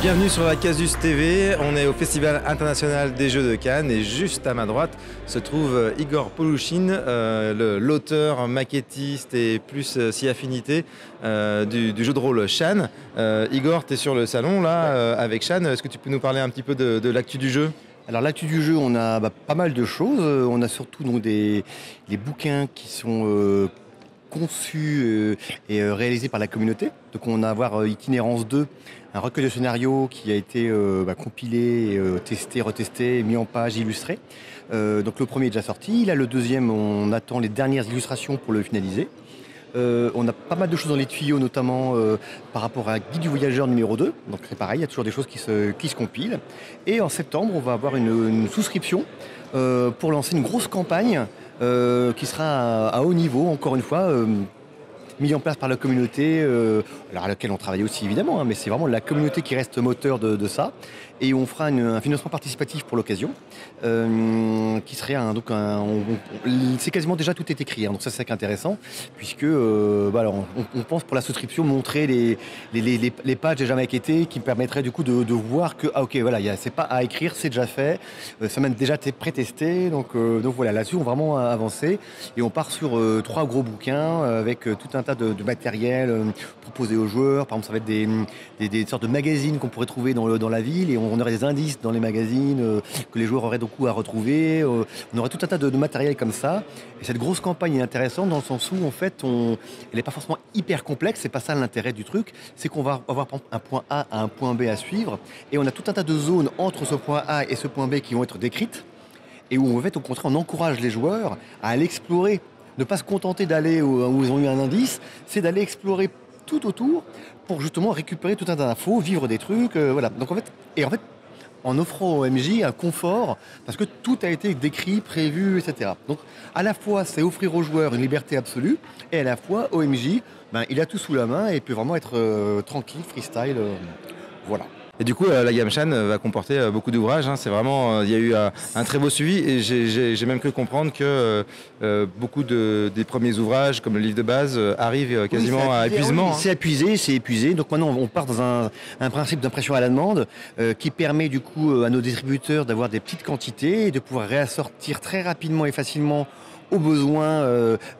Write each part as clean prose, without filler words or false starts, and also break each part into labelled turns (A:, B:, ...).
A: Bienvenue sur la Casus TV, on est au Festival international des Jeux de Cannes et juste à ma droite se trouve Igor Polouchine, l'auteur, maquettiste et plus si affinité du jeu de rôle Shan. Igor, tu es sur le salon là avec Shan, est-ce que tu peux nous parler un petit peu de l'actu du jeu ?
B: Alors l'actu du jeu, on a pas mal de choses. On a surtout donc, des bouquins qui sont conçus et réalisés par la communauté. Donc on va avoir Itinérance 2, un recueil de scénarios qui a été compilé, testé, retesté, mis en page, illustré. Donc le premier est déjà sorti. Là le deuxième, on attend les dernières illustrations pour le finaliser. On a pas mal de choses dans les tuyaux, notamment par rapport à Guide du voyageur numéro 2. Donc c'est pareil, il y a toujours des choses qui se compilent. Et en septembre, on va avoir une souscription pour lancer une grosse campagne qui sera à haut niveau, encore une fois, mise en place par la communauté, alors à laquelle on travaille aussi évidemment, mais c'est vraiment la communauté qui reste moteur de ça. Et on fera un financement participatif pour l'occasion, qui serait c'est quasiment déjà tout est écrit, donc ça c'est intéressant, puisque alors on pense pour la souscription montrer les pages déjà maquettées qui permettraient du coup de voir que ok voilà, c'est pas à écrire, c'est déjà fait, ça même déjà été pré-testé, donc voilà, là-dessus on va vraiment avancer et on part sur 3 gros bouquins avec tout un tas de matériel proposé aux joueurs. Par exemple, ça va être des sortes de magazines qu'on pourrait trouver dans la ville, et on aurait des indices dans les magazines que les joueurs auraient beaucoup à retrouver. On aurait tout un tas de matériel comme ça. Et cette grosse campagne est intéressante dans le sens où en fait, elle n'est pas forcément hyper complexe. C'est pas ça l'intérêt du truc. C'est qu'on va avoir un point A à un point B à suivre, et on a tout un tas de zones entre ce point A et ce point B qui vont être décrites, et où en fait, au contraire, on encourage les joueurs à aller explorer. Ne pas se contenter d'aller où ils ont eu un indice, c'est d'aller explorer tout autour pour justement récupérer tout un tas d'infos, vivre des trucs, voilà. Donc en fait, en offrant au MJ un confort, parce que tout a été décrit, prévu, etc. Donc à la fois, c'est offrir aux joueurs une liberté absolue, et à la fois, au MJ, il a tout sous la main et peut vraiment être tranquille, freestyle, voilà.
A: Et du coup, la gamme Shan va comporter beaucoup d'ouvrages. C'est vraiment, il y a eu un très beau suivi, et j'ai même cru comprendre que beaucoup des premiers ouvrages, comme le livre de base, arrivent quasiment à épuisement.
B: Oui, c'est épuisé. Donc maintenant, on part dans un principe d'impression à la demande qui permet du coup à nos distributeurs d'avoir des petites quantités et de pouvoir réassortir très rapidement et facilement au besoin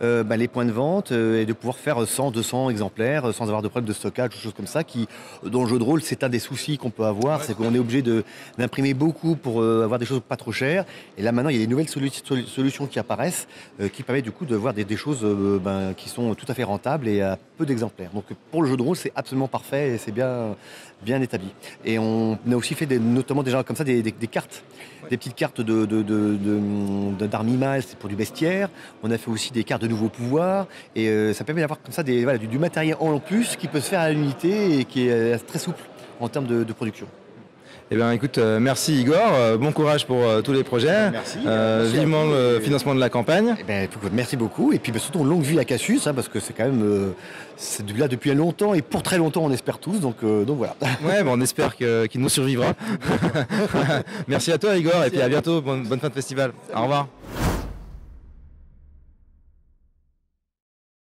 B: les points de vente, et de pouvoir faire 100, 200 exemplaires sans avoir de problème de stockage ou choses comme ça, dans le jeu de rôle, c'est un des soucis qu'on peut avoir, c'est qu'on est obligé d'imprimer beaucoup pour avoir des choses pas trop chères. Et là maintenant, il y a des nouvelles solutions qui apparaissent qui permettent du coup de voir des choses qui sont tout à fait rentables et à peu d'exemplaires. Donc pour le jeu de rôle, c'est absolument parfait et c'est bien établi. Et on a aussi fait notamment déjà comme ça des cartes, des petites cartes d'armimage, c'est pour du bestiaire. On a fait aussi des cartes de nouveaux pouvoirs, et ça permet d'avoir comme ça du matériel en plus qui peut se faire à l'unité et qui est très souple en termes de production.
A: Eh bien écoute, merci Igor, bon courage pour tous les projets.
B: Merci.
A: Vivement le financement de la campagne.
B: Merci beaucoup, et puis surtout longue vie à Casus, parce que c'est quand même c'est là depuis longtemps, et pour très longtemps on espère tous, donc voilà.
A: Ouais, on espère qu'il nous survivra. Merci à toi Igor, et puis à bientôt, bonne fin de festival. Au revoir.